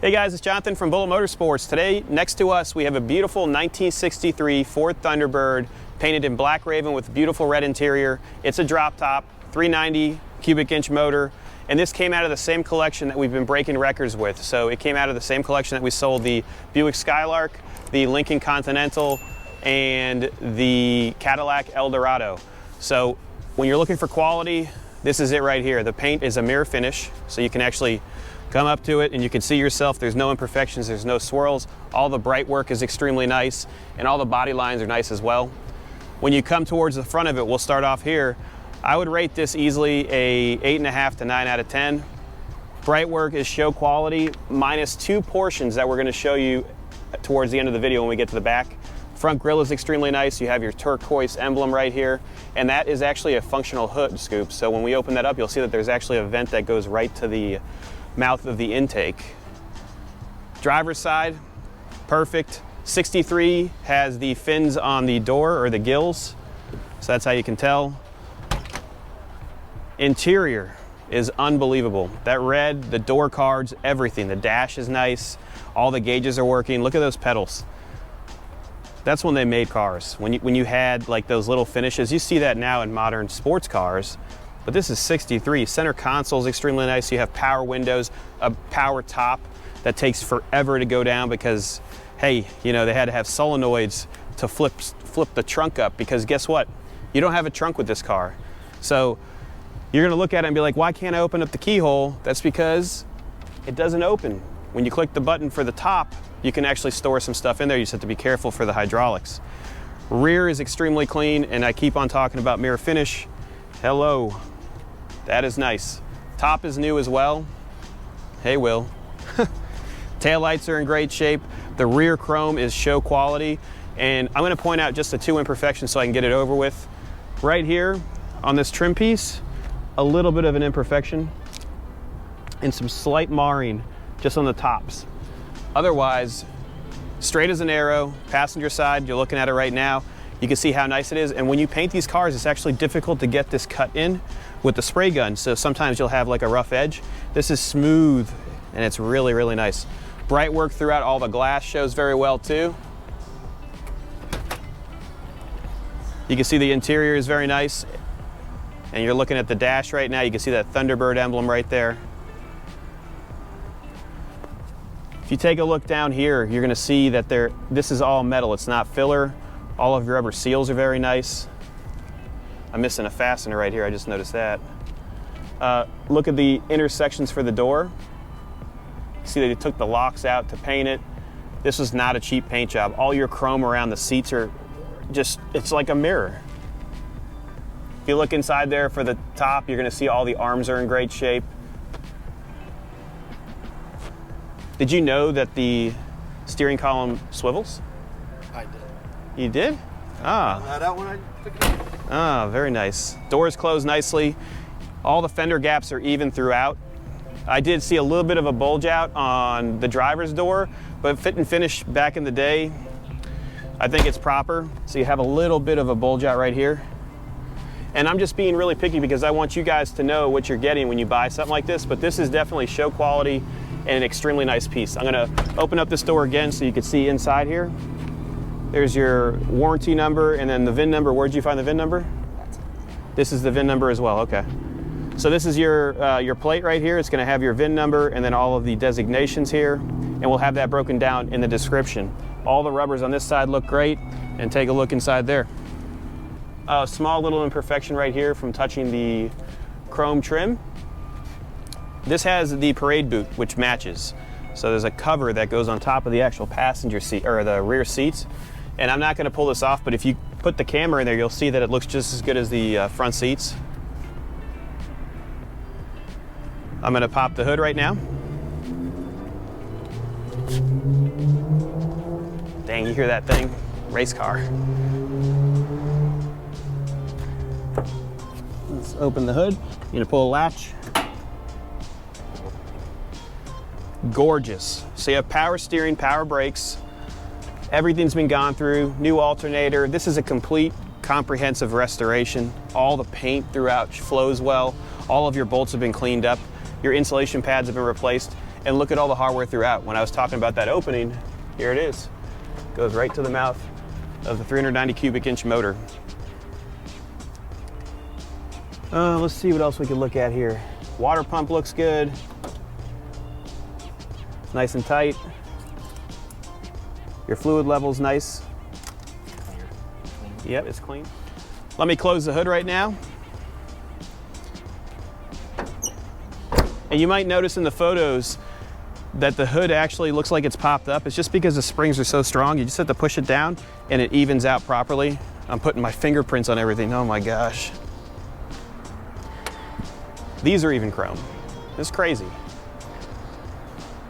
Hey guys, it's Jonathan from Bullet Motorsports. Today, next to us, we have a beautiful 1963 Ford Thunderbird painted in black raven with a beautiful red interior. It's a drop top, 390 cubic inch motor, and this came out of the same collection that we've been breaking records with. So it came out of the same collection that we sold the Buick Skylark, the Lincoln Continental, and the Cadillac Eldorado. So when you're looking for quality, this is it right here. The paint is a mirror finish, so you can actually come up to it and you can see yourself. There's no imperfections, there's no swirls. All the bright work is extremely nice, and all the body lines are nice as well. When you come towards the front of it, we'll start off here. I would rate this easily a 8.5 to 9 out of 10. Bright work is show quality, minus 2 portions that we're going to show you towards the end of the video when we get to the back. Front grille is extremely nice. You have your turquoise emblem right here, and that is actually a functional hood scoop. So when we open that up, you'll see that there's actually a vent that goes right to the mouth of the intake. Driver's side, perfect. 63 has the fins on the door, or the gills, so that's how you can tell. Interior is unbelievable. That red, the door cards, everything. The dash is nice. All the gauges are working. Look at those pedals. That's when they made cars. When you had like those little finishes, you see that now in modern sports cars. But this is 63. Center console is extremely nice. You have power windows, a power top that takes forever to go down because, hey, you know, they had to have solenoids to flip the trunk up, because guess what? You don't have a trunk with this car. So you're gonna look at it and be like, why can't I open up the keyhole? That's because it doesn't open. When you click the button for the top, you can actually store some stuff in there. You just have to be careful for the hydraulics. Rear is extremely clean, and I keep on talking about mirror finish. Hello. That is nice. Top is new as well. Hey, Will. Taillights are in great shape. The rear chrome is show quality. And I'm gonna point out just the 2 imperfections so I can get it over with. Right here on this trim piece, a little bit of an imperfection and some slight marring just on the tops. Otherwise, straight as an arrow, passenger side, you're looking at it right now. You can see how nice it is. And when you paint these cars, it's actually difficult to get this cut in with the spray gun. So sometimes you'll have like a rough edge. This is smooth and it's really, really nice. Bright work throughout. All the glass shows very well too. You can see the interior is very nice. And you're looking at the dash right now. You can see that Thunderbird emblem right there. If you take a look down here, you're gonna see that this is all metal. It's not filler. All of your rubber seals are very nice. I'm missing a fastener right here, I just noticed that. Look at the intersections for the door. See that they took the locks out to paint it. This was not a cheap paint job. All your chrome around the seats are just, it's like a mirror. If you look inside there for the top, you're gonna see all the arms are in great shape. Did you know that the steering column swivels? I did. You did? Ah. I found that out when I took it out. Ah, very nice. Doors close nicely. All the fender gaps are even throughout. I did see a little bit of a bulge out on the driver's door, but fit and finish back in the day, I think it's proper. So you have a little bit of a bulge out right here. And I'm just being really picky because I want you guys to know what you're getting when you buy something like this, but this is definitely show quality and an extremely nice piece. I'm gonna open up this door again so you can see inside here. There's your warranty number and then the VIN number. Where'd you find the VIN number? This is the VIN number as well, okay. So this is your plate right here. It's gonna have your VIN number and then all of the designations here, and we'll have that broken down in the description. All the rubbers on this side look great, and take a look inside there. A small little imperfection right here from touching the chrome trim. This has the parade boot, which matches. So there's a cover that goes on top of the actual passenger seat, or the rear seats. And I'm not gonna pull this off, but if you put the camera in there, you'll see that it looks just as good as the front seats. I'm gonna pop the hood right now. Dang, you hear that thing? Race car. Let's open the hood. You're gonna pull a latch. Gorgeous. So you have power steering, power brakes. Everything's been gone through, new alternator. This is a complete, comprehensive restoration. All the paint throughout flows well. All of your bolts have been cleaned up. Your insulation pads have been replaced. And look at all the hardware throughout. When I was talking about that opening, here it is. Goes right to the mouth of the 390 cubic inch motor. Let's see what else we can look at here. Water pump looks good. It's nice and tight. Your fluid level's nice. Yep, it's clean. Let me close the hood right now. And you might notice in the photos that the hood actually looks like it's popped up. It's just because the springs are so strong. You just have to push it down and it evens out properly. I'm putting my fingerprints on everything. Oh my gosh. These are even chrome. It's crazy.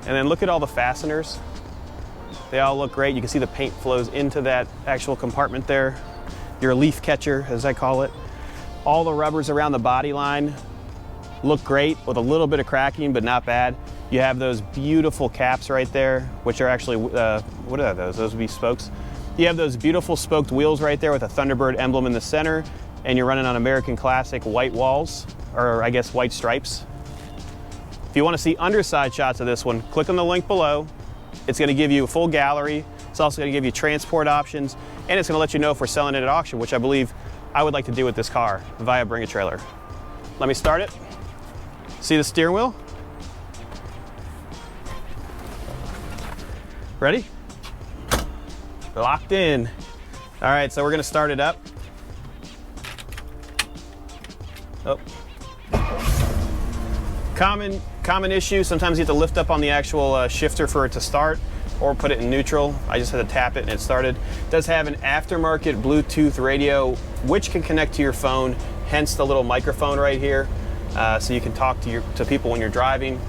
And then look at all the fasteners. They all look great. You can see the paint flows into that actual compartment there. Your leaf catcher, as I call it. All the rubbers around the body line look great with a little bit of cracking, but not bad. You have those beautiful caps right there, which are actually, what are those? Those would be spokes. You have those beautiful spoked wheels right there with a Thunderbird emblem in the center, and you're running on American Classic white walls, or I guess white stripes. If you want to see underside shots of this one, click on the link below. It's going to give you a full gallery. It's also going to give you transport options, and it's going to let you know if we're selling it at auction, which I believe I would like to do with this car via Bring a Trailer. Let me start it. See the steering wheel? Ready? Locked in. All right, so we're going to start it up. Oh. Common issue, sometimes you have to lift up on the actual shifter for it to start or put it in neutral. I just had to tap it and it started. It does have an aftermarket Bluetooth radio which can connect to your phone, hence the little microphone right here, so you can talk to people when you're driving.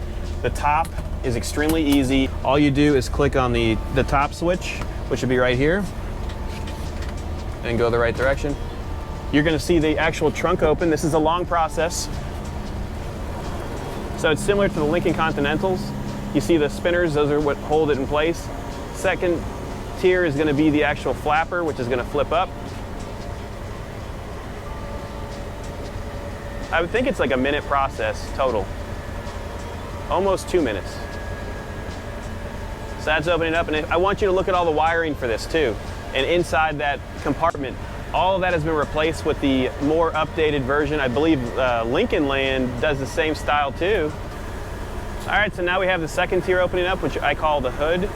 The top is extremely easy. All you do is click on the top switch, which would be right here, and go the right direction. You're gonna see the actual trunk open. This is a long process. So it's similar to the Lincoln Continentals. You see the spinners, those are what hold it in place. Second tier is gonna be the actual flapper, which is gonna flip up. I would think it's like a minute process total. Almost 2 minutes. So that's opening up, and I want you to look at all the wiring for this too. And inside that compartment, all of that has been replaced with the more updated version. I believe Lincoln Land does the same style too. All right, so now we have the second tier opening up, which I call the hood.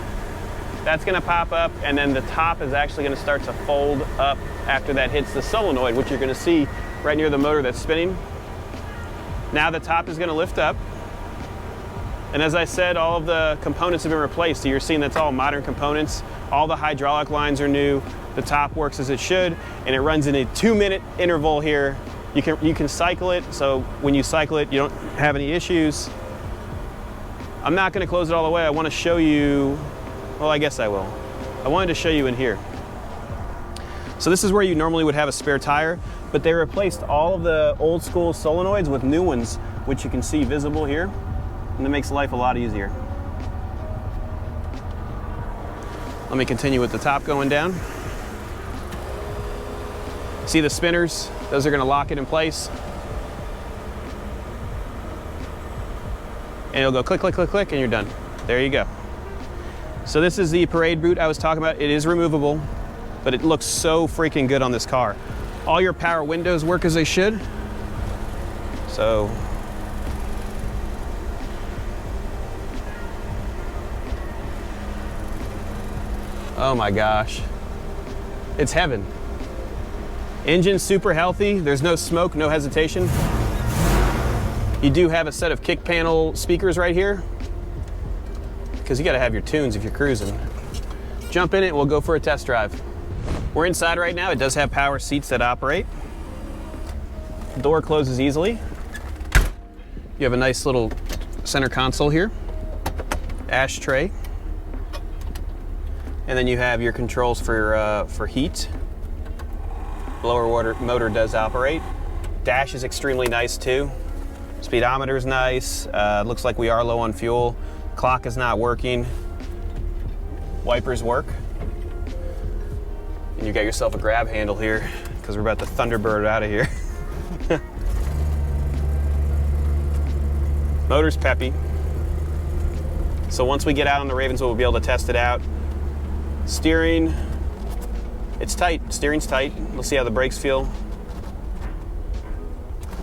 That's gonna pop up, and then the top is actually gonna start to fold up after that hits the solenoid, which you're gonna see right near the motor that's spinning. Now the top is gonna lift up. And as I said, all of the components have been replaced. So you're seeing that's all modern components. All the hydraulic lines are new. The top works as it should, and it runs in a 2-minute interval here. You can cycle it, so when you cycle it, you don't have any issues. I'm not gonna close it all the way. I wanna show you, well, I guess I will. I wanted to show you in here. So this is where you normally would have a spare tire, but they replaced all of the old school solenoids with new ones, which you can see visible here, and it makes life a lot easier. Let me continue with the top going down. See the spinners? Those are gonna lock it in place. And it'll go click, click, click, click, and you're done. There you go. So this is the parade boot I was talking about. It is removable, but it looks so freaking good on this car. All your power windows work as they should. So, oh my gosh, it's heaven. Engine super healthy. There's no smoke, no hesitation. You do have a set of kick panel speakers right here, because you got to have your tunes if you're cruising. Jump in it, we'll go for a test drive. We're inside right now. It does have power seats that operate. The door closes easily. You have a nice little center console here, ashtray, and then you have your controls for heat. Blower water motor does operate. Dash is extremely nice too. Speedometer is nice. Looks like we are low on fuel. Clock is not working. Wipers work. And you got yourself a grab handle here because we're about to Thunderbird out of here. Motor's peppy. So once we get out on the Ravenswood, we'll be able to test it out. Steering, it's tight. Steering's tight. We'll see how the brakes feel.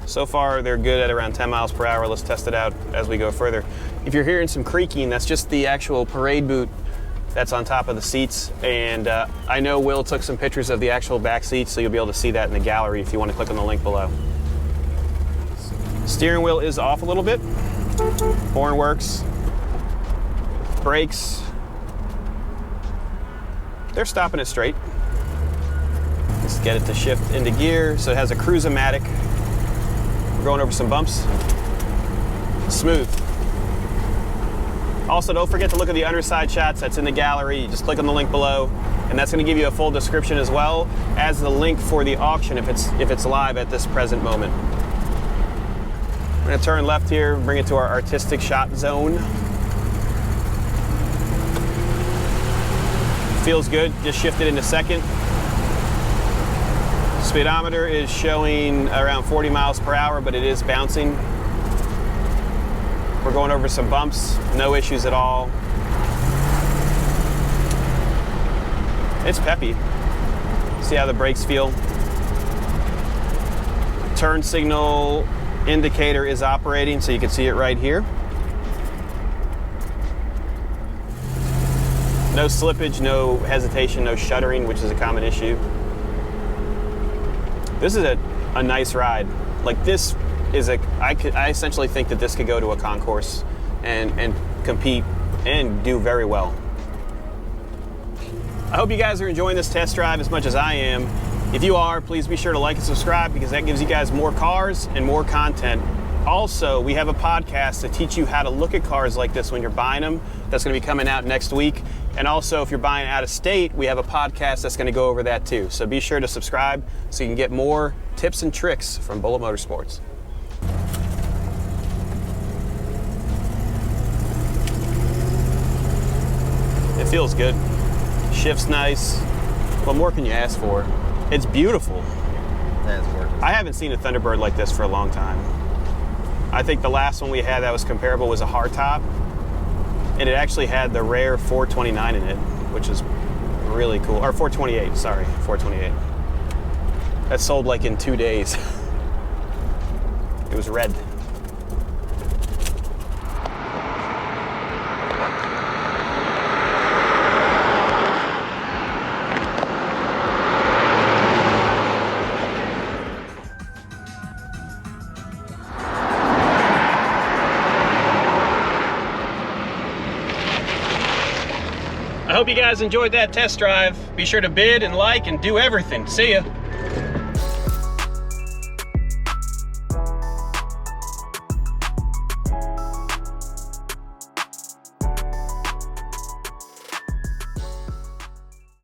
So far, they're good at around 10 miles per hour. Let's test it out as we go further. If you're hearing some creaking, that's just the actual parade boot that's on top of the seats. And I know Will took some pictures of the actual back seats, so you'll be able to see that in the gallery if you want to click on the link below. Steering wheel is off a little bit. Horn works. Brakes, they're stopping it straight. Let's get it to shift into gear. So it has a cruise-o-matic. We're going over some bumps. Smooth. Also, don't forget to look at the underside shots that's in the gallery. You just click on the link below, and that's going to give you a full description as well as the link for the auction if it's live at this present moment. We're going to turn left here, bring it to our artistic shot zone. Feels good, just shifted into second. Speedometer is showing around 40 miles per hour, but it is bouncing. We're going over some bumps, no issues at all. It's peppy. See how the brakes feel. Turn signal indicator is operating, so you can see it right here. No slippage, no hesitation, no shuddering, which is a common issue. This is a nice ride. Like this is I essentially think that this could go to a concourse and compete and do very well. I hope you guys are enjoying this test drive as much as I am. If you are, please be sure to like and subscribe because that gives you guys more cars and more content. Also, we have a podcast to teach you how to look at cars like this when you're buying them. That's going to be coming out next week. And also, if you're buying out of state, we have a podcast that's going to go over that too. So be sure to subscribe so you can get more tips and tricks from Bullet Motorsports. It feels good. Shifts nice. What more can you ask for? It's beautiful. That's gorgeous. I haven't seen a Thunderbird like this for a long time. I think the last one we had that was comparable was a hardtop, and it actually had the rare 429 in it, which is really cool. Or 428, sorry, 428. That sold like in 2 days. It was red. I hope you guys enjoyed that test drive. Be sure to bid and like and do everything. See ya.